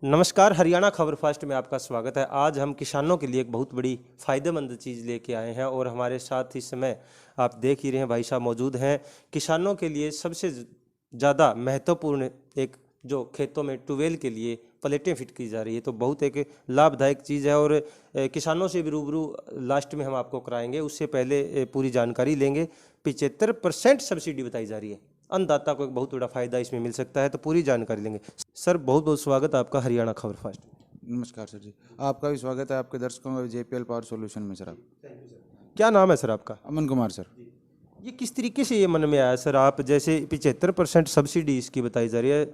नमस्कार, हरियाणा खबर फास्ट में आपका स्वागत है। आज हम किसानों के लिए एक बहुत बड़ी फ़ायदेमंद चीज़ लेके आए हैं और हमारे साथ इस समय आप देख ही रहे हैं भाई साहब मौजूद हैं। किसानों के लिए सबसे ज़्यादा महत्वपूर्ण एक जो खेतों में ट्यूबवेल के लिए प्लेटें फिट की जा रही है, तो बहुत एक लाभदायक चीज़ है और किसानों से भी रूबरू लास्ट में हम आपको कराएंगे। उससे पहले पूरी जानकारी लेंगे। 75% सब्सिडी बताई जा रही है, अन्नदाता को एक बहुत बड़ा फायदा इसमें मिल सकता है, तो पूरी जानकारी लेंगे। सर बहुत बहुत स्वागत है आपका हरियाणा खबर फास्ट। नमस्कार सर जी, आपका भी स्वागत है आपके दर्शकों का जेपीएल पावर सॉल्यूशन में। सर आप क्या नाम है सर आपका? अमन कुमार सर। ये किस तरीके से ये मन में आया सर? आप जैसे 75% सब्सिडी इसकी बताई जा रही है,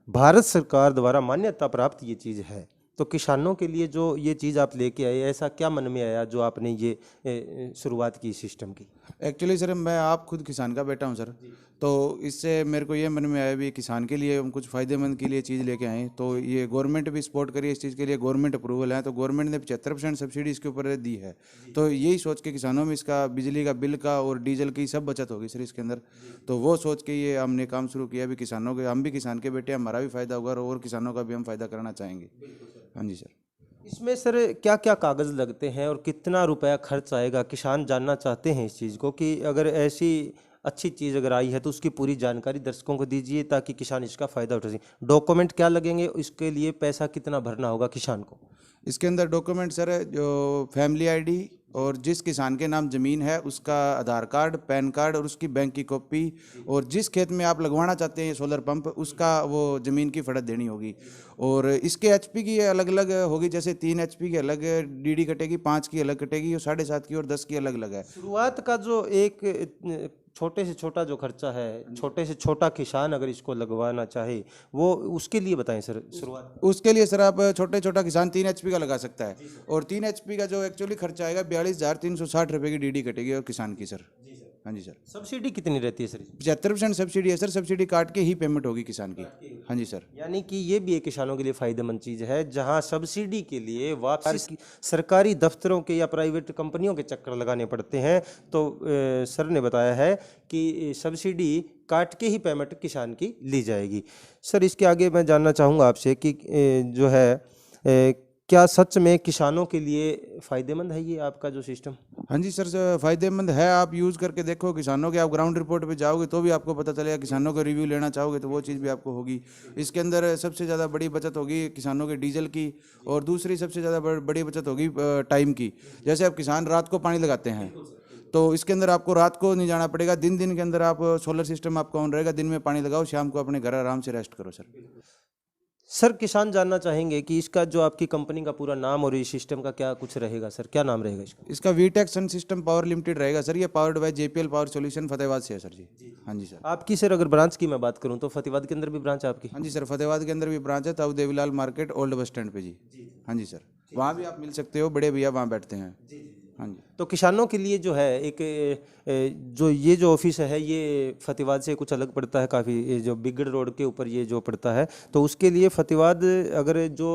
भारत सरकार द्वारा मान्यता प्राप्त ये चीज़ है, तो किसानों के लिए जो ये चीज़ आप लेके आए, ऐसा क्या मन में आया जो आपने ये शुरुआत की सिस्टम की? एक्चुअली सर मैं आप खुद किसान का बेटा हूं सर, तो इससे मेरे को ये मन में आया भी किसान के लिए हम कुछ फ़ायदेमंद के लिए चीज़ लेके आए। तो ये गवर्नमेंट भी सपोर्ट करी इस चीज़ के लिए, गवर्नमेंट अप्रूवल है, तो गवर्नमेंट ने 75% सब्सिडी इसके ऊपर दी है। तो यही सोच के किसानों में इसका बिजली का बिल का और डीजल की सब बचत होगी सर इसके अंदर। तो वो सोच के ये हमने काम शुरू किया भी किसानों के, हम भी किसान के बेटे, हमारा भी फ़ायदा होगा और किसानों का भी हम फ़ायदा करना चाहेंगे। हाँ जी सर। इसमें सर क्या क्या कागज़ लगते हैं और कितना रुपया खर्च आएगा? किसान जानना चाहते हैं इस चीज़ को कि अगर ऐसी अच्छी चीज़ अगर आई है तो उसकी पूरी जानकारी दर्शकों को दीजिए ताकि किसान इसका फ़ायदा उठा सकें। डॉक्यूमेंट क्या लगेंगे, इसके लिए पैसा कितना भरना होगा किसान को? इसके अंदर डॉक्यूमेंट सर जो फैमिली आईडी और जिस किसान के नाम ज़मीन है उसका आधार कार्ड, पैन कार्ड और उसकी बैंक की कॉपी, और जिस खेत में आप लगवाना चाहते हैं सोलर पंप उसका वो ज़मीन की फ़र्द देनी होगी। और इसके एचपी की अलग अलग होगी, जैसे 3 एचपी की अलग डीडी कटेगी, 5 की अलग कटेगी और 7.5 की और 10 की अलग अलग है। शुरुआत का जो एक छोटे से छोटा जो खर्चा है, छोटे से छोटा किसान अगर इसको लगवाना चाहे, वो उसके लिए बताएं सर शुरुआत। उसके लिए सर आप छोटा किसान 3 एचपी का लगा सकता है, और 3 एचपी का जो एक्चुअली खर्चा आएगा 42,360 रुपये की डीडी कटेगी और किसान की सर। हाँ जी सर। सब्सिडी कितनी रहती है सर? 75% सब्सिडी है सर, सब्सिडी काट के ही पेमेंट होगी किसान की। हाँ जी सर। यानी कि ये भी एक किसानों के लिए फायदेमंद चीज़ है, जहां सब्सिडी के लिए वापसी सरकारी दफ्तरों के या प्राइवेट कंपनियों के चक्कर लगाने पड़ते हैं, तो सर ने बताया है कि सब्सिडी काट के ही पेमेंट किसान की ली जाएगी। सर इसके आगे मैं जानना चाहूँगा आपसे कि जो है क्या सच में किसानों के लिए फ़ायदेमंद है ये आपका जो सिस्टम? हाँ जी सर, फ़ायदेमंद है। आप यूज़ करके देखो किसानों के, आप ग्राउंड रिपोर्ट पे जाओगे तो भी आपको पता चलेगा, किसानों का रिव्यू लेना चाहोगे तो वो चीज़ भी आपको होगी। इसके अंदर सबसे ज़्यादा बड़ी बचत होगी किसानों के डीजल की, और दूसरी सबसे ज़्यादा बड़ी बचत होगी टाइम की। जैसे अब किसान रात को पानी लगाते हैं तो इसके अंदर आपको रात को नहीं जाना पड़ेगा, दिन दिन के अंदर आप सोलर सिस्टम आपका ऑन रहेगा, दिन में पानी लगाओ, शाम को अपने घर आराम से रेस्ट करो सर। सर किसान जानना चाहेंगे कि इसका जो आपकी कंपनी का पूरा नाम और इस सिस्टम का क्या कुछ रहेगा सर? क्या नाम रहेगा इसका? इसका वीटेक सन सिस्टम पावर लिमिटेड रहेगा सर। ये powered by JPL power solution Fatehabad से है सर जी। हाँ जी सर। आपकी सर अगर ब्रांच की मैं बात करूं तो फतेहाबाद के अंदर भी ब्रांच है आपकी? हाँ जी सर, फतेहाबाद के अंदर भी ब्रांच है, ताऊ Devilal market old bus stand पे जी। हाँ जी सर, वहाँ भी आप मिल सकते हो, बड़े भैया वहाँ बैठते हैं। हाँ जी। तो किसानों के लिए जो है एक जो ये जो ऑफिस है ये फतेहाबाद से कुछ अलग पड़ता है काफ़ी, जो बिगड़ रोड के ऊपर ये जो पड़ता है, तो उसके लिए फतेहाबाद अगर जो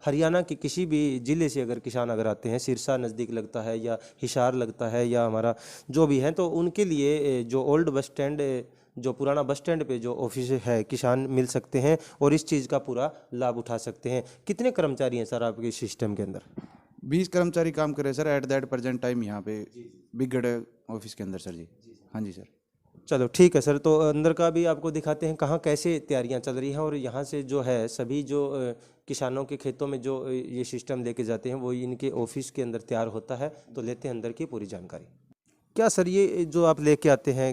हरियाणा के किसी भी ज़िले से अगर किसान अगर आते हैं, सिरसा नज़दीक लगता है या हिसार लगता है या हमारा जो भी है, तो उनके लिए जो ओल्ड बस स्टैंड, जो पुराना बस स्टैंड पे जो ऑफिस है, किसान मिल सकते हैं और इस चीज़ का पूरा लाभ उठा सकते हैं। कितने कर्मचारी हैं सर आपके सिस्टम के अंदर? 20 कर्मचारी काम करे sir at that present time यहाँ पे बिगड़ ऑफिस के अंदर सर जी। हाँ जी सर। चलो ठीक है सर, तो अंदर का भी आपको दिखाते हैं कहाँ कैसे तैयारियां चल रही हैं, और यहाँ से जो है सभी जो किसानों के खेतों में जो ये सिस्टम लेके जाते हैं वो इनके ऑफिस के अंदर तैयार होता है, तो लेते हैं अंदर की पूरी जानकारी। क्या सर ये जो आप लेके आते हैं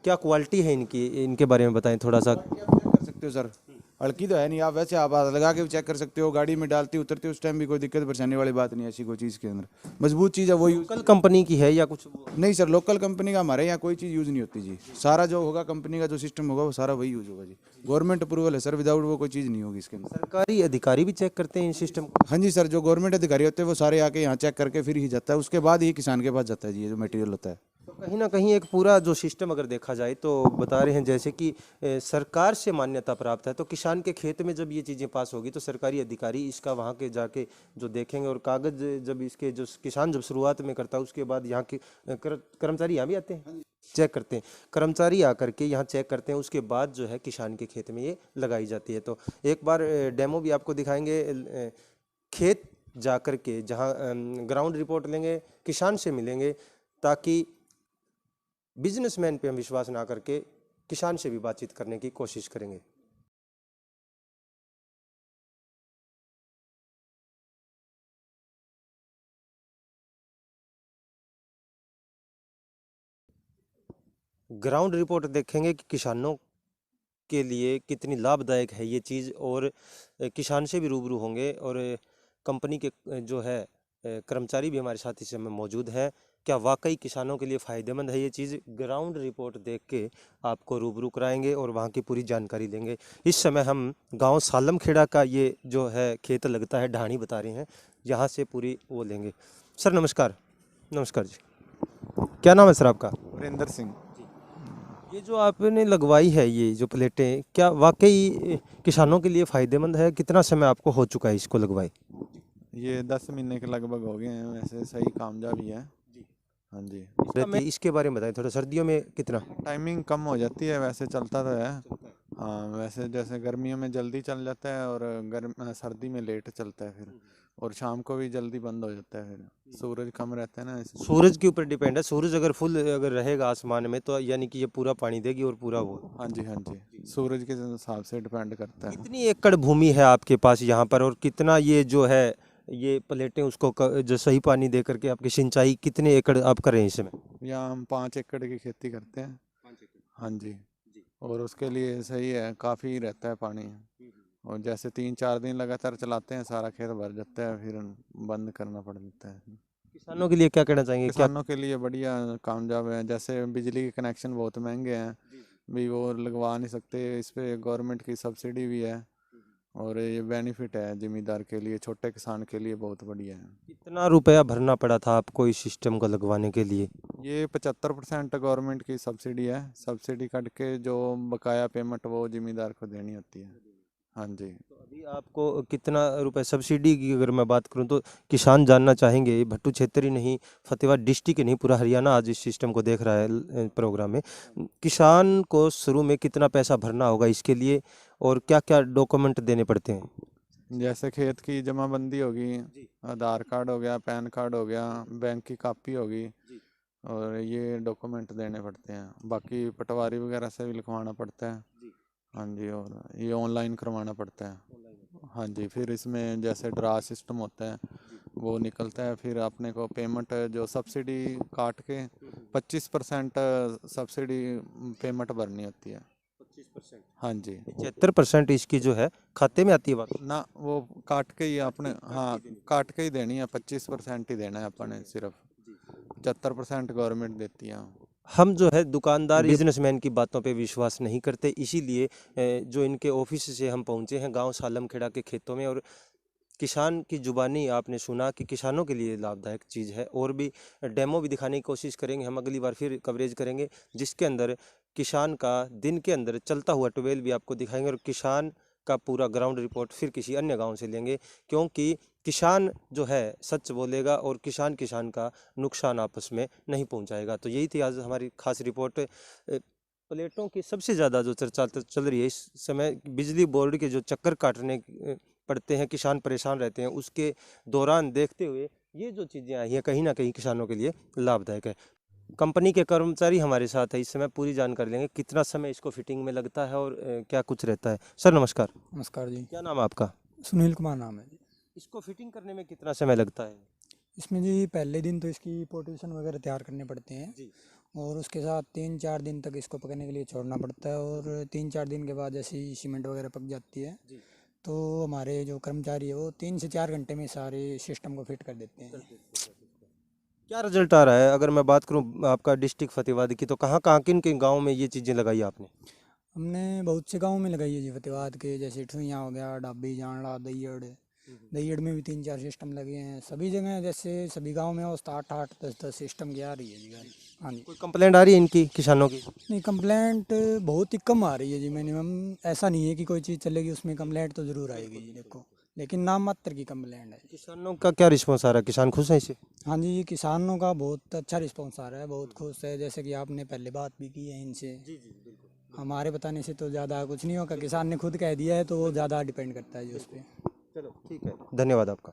क्या क्वालिटी है इनकी, इनके बारे में बताएं थोड़ा सा। आप चेक कर सकते हो सर, हल्की तो है नहीं, आप वैसे आप हाथ लगा के भी चेक कर सकते हो, गाड़ी में डालती उतरती उस टाइम भी कोई दिक्कत परेशानी वाली बात नहीं है। ऐसी कोई चीज़ के अंदर मजबूत चीज़ है वो यूज़। लोकल कंपनी की है या कुछ? नहीं सर, लोकल कंपनी का हमारे यहाँ कोई चीज़ यूज़ नहीं होती जी। सारा जो होगा कंपनी का जो सिस्टम होगा वो सारा वही यूज़ होगा जी। गवर्नमेंट अप्रूवल है सर, विदाउट वो कोई चीज़ नहीं होगी इसके अंदर। सरकारी अधिकारी भी चेक करते हैं इन सिस्टम को? हाँ जी सर, जो गवर्नमेंट अधिकारी होते हैं वो सारे आके यहाँ चेक करके फिर ही जाता है, उसके बाद ही किसान के पास जाता है जी ये जो मटेरियल होता है। तो कहीं ना कहीं एक पूरा जो सिस्टम अगर देखा जाए तो बता रहे हैं जैसे कि सरकार से मान्यता प्राप्त है, तो किसान के खेत में जब ये चीज़ें पास होगी तो सरकारी अधिकारी इसका वहाँ के जाके जो देखेंगे, और कागज़ जब इसके जो किसान जब शुरुआत में करता है उसके बाद यहाँ के कर्मचारी यहाँ भी आते हैं, चेक करते हैं, कर्मचारी आकर के यहाँ चेक करते हैं, उसके बाद जो है किसान के खेत में ये लगाई जाती है। तो एक बार डेमो भी आपको दिखाएंगे, खेत जा कर के जहाँ ग्राउंड रिपोर्ट लेंगे, किसान से मिलेंगे, ताकि बिजनेसमैन पे हम विश्वास ना करके किसान से भी बातचीत करने की कोशिश करेंगे। ग्राउंड रिपोर्ट देखेंगे कि किसानों के लिए कितनी लाभदायक है ये चीज़, और किसान से भी रूबरू होंगे, और कंपनी के जो है कर्मचारी भी हमारे साथ इस समय मौजूद हैं। क्या वाकई किसानों के लिए फ़ायदेमंद है ये चीज़, ग्राउंड रिपोर्ट देख के आपको रूबरू कराएंगे और वहाँ की पूरी जानकारी लेंगे। इस समय हम गांव सालमखेड़ा का ये जो है खेत लगता है, ढाणी बता रहे हैं, यहाँ से पूरी वो लेंगे। सर नमस्कार। नमस्कार जी, क्या नाम है सर आपका? वरिंदर सिंह। ये जो आपने लगवाई है ये जो प्लेटें, क्या वाकई किसानों के लिए फ़ायदेमंद है? कितना समय आपको हो चुका है इसको लगवाए? ये 10 महीने के लगभग हो गए हैं, वैसे सही कामयाब ही है। हाँ जी। रहती है, इसके बारे में बताएं थोड़ा, सर्दियों में कितना? टाइमिंग कम हो जाती है, वैसे चलता तो है। हाँ, वैसे जैसे गर्मियों में जल्दी चल जाता है और सर्दी में लेट चलता है फिर, और शाम को भी जल्दी बंद हो जाता है, फिर सूरज कम रहता है ना इसलिए। सूरज के ऊपर डिपेंड है, सूरज अगर फुल अगर रहेगा आसमान में तो यानी कि ये पूरा पानी देगी और पूरा वो। हाँ जी, हाँ जी, सूरज के हिसाब से डिपेंड करता है। कितनी एकड़ भूमि है आपके पास यहाँ पर, और कितना ये जो है ये प्लेटें उसको जो सही पानी दे करके आपकी सिंचाई कितने एकड़ आप कर रहे हैं इसमें? यहाँ हम 5 एकड़ की खेती करते हैं। हाँ जी। और उसके लिए सही है, काफ़ी रहता है पानी। और जैसे 3-4 दिन लगातार चलाते हैं सारा खेत भर जाता है, फिर बंद करना पड़ जाता है। किसानों के लिए क्या कहना चाहेंगे? क्या किसानों के लिए बढ़िया कामयाब है। जैसे बिजली के कनेक्शन बहुत महंगे हैं, भी वो लगवा नहीं सकते, इस पे गवर्नमेंट की सब्सिडी भी है, और ये बेनिफिट है जिमींदार के लिए, छोटे किसान के लिए बहुत बढ़िया है। कितना रुपया भरना पड़ा था आपको इस सिस्टम को लगवाने के लिए? ये 75% गवर्नमेंट की सब्सिडी है, सब्सिडी कट के जो बकाया पेमेंट वो जिमींदार को देनी होती है। हाँ जी। तो अभी आपको कितना रुपए सब्सिडी की अगर मैं बात करूं तो किसान जानना चाहेंगे, भट्टू क्षेत्र ही नहीं, फतेहाबाद डिस्ट्रिक्ट ही नहीं, पूरा हरियाणा आज इस सिस्टम को देख रहा है प्रोग्राम में। किसान को शुरू में कितना पैसा भरना होगा इसके लिए, और क्या क्या डॉक्यूमेंट देने पड़ते हैं? जैसे खेत की जमाबंदी होगी, आधार कार्ड हो गया, पैन कार्ड हो गया, बैंक की कापी होगी, और ये डॉक्यूमेंट देने पड़ते हैं। बाकी पटवारी वगैरह से भी लिखवाना पड़ता है। हाँ जी, और ये ऑनलाइन करवाना पड़ता है। हाँ जी, फिर इसमें जैसे ड्रा सिस्टम होता है वो निकलता है, फिर अपने को पेमेंट जो सब्सिडी काट के 25% सब्सिडी पेमेंट भरनी होती है। 25%? हाँ जी। 75% इसकी जो है खाते में आती है बात? ना, वो काट के ही आपने, हाँ, काट के ही देनी है, 25% ही देना है अपने सिर्फ, 75% गवर्नमेंट देती है। हम जो है दुकानदार बिजनेसमैन की बातों पे विश्वास नहीं करते, इसीलिए जो इनके ऑफिस से हम पहुंचे हैं गांव सालमखेड़ा के खेतों में, और किसान की जुबानी आपने सुना कि किसानों के लिए लाभदायक चीज़ है, और भी डेमो भी दिखाने की कोशिश करेंगे हम, अगली बार फिर कवरेज करेंगे जिसके अंदर किसान का दिन के अंदर चलता हुआ ट्यूबवेल भी आपको दिखाएंगे, और किसान का पूरा ग्राउंड रिपोर्ट फिर किसी अन्य गांव से लेंगे, क्योंकि किसान जो है सच बोलेगा और किसान किसान का नुकसान आपस में नहीं पहुंचाएगा। तो यही थी आज हमारी खास रिपोर्ट। प्लेटों की सबसे ज़्यादा जो चर्चा चल रही है इस समय, बिजली बोर्ड के जो चक्कर काटने पड़ते हैं, किसान परेशान रहते हैं, उसके दौरान देखते हुए ये जो चीज़ें आई हैं कहीं ना कहीं किसानों के लिए लाभदायक है। कंपनी के कर्मचारी हमारे साथ है, इस समय पूरी जानकारी लेंगे कितना समय इसको फिटिंग में लगता है और क्या कुछ रहता है। सर नमस्कार। नमस्कार जी। क्या नाम है आपका? सुनील कुमार नाम है जी। इसको फिटिंग करने में कितना समय लगता है? इसमें जी पहले दिन तो इसकी पोर्टेशन वगैरह तैयार करने पड़ते हैं, जी। और उसके साथ 3-4 दिन तक इसको पकने के लिए छोड़ना पड़ता है, और 3-4 दिन के बाद जैसे ही सीमेंट वगैरह पक जाती है जी। तो हमारे जो कर्मचारी है वो 3 से 4 घंटे में सारे सिस्टम को फिट कर देते हैं। क्या रिजल्ट आ रहा है? अगर मैं बात करूं आपका डिस्ट्रिक्ट फतेहाबाद की, तो कहाँ किन किन गाँव में ये चीज़ें लगाई आपने? हमने बहुत से गाँव में लगाई है जी, फतेहाबाद के, जैसे ठुइयाँ हो गया, डाबी, जांडा, दैयड़, दहीड़ में भी 3-4 सिस्टम लगे हैं, सभी जगह जैसे सभी गांव में औसत 8-8 10-10 सिस्टम की आ रही है जी गाड़ी। हाँ जी। कोई कंप्लेंट आ रही है इनकी किसानों की? नहीं, कंप्लेंट बहुत ही कम आ रही है जी, मिनिमम। ऐसा नहीं है कि कोई चीज़ चलेगी उसमें कंप्लेंट तो ज़रूर आएगी जी, देखो, लेकिन नाम मात्र की कंप्लेंट है। किसानों का क्या रिस्पॉन्स आ रहा है? किसान खुश हैं इससे? हाँ जी, ये किसानों का बहुत अच्छा रिस्पॉन्स आ रहा है, बहुत खुश है। जैसे कि आपने पहले बात भी की है इनसे, हमारे बताने से तो ज़्यादा कुछ नहीं होगा, किसान ने खुद कह दिया है तो वो ज़्यादा डिपेंड करता है जी उस पर। चलो ठीक है, धन्यवाद आपका।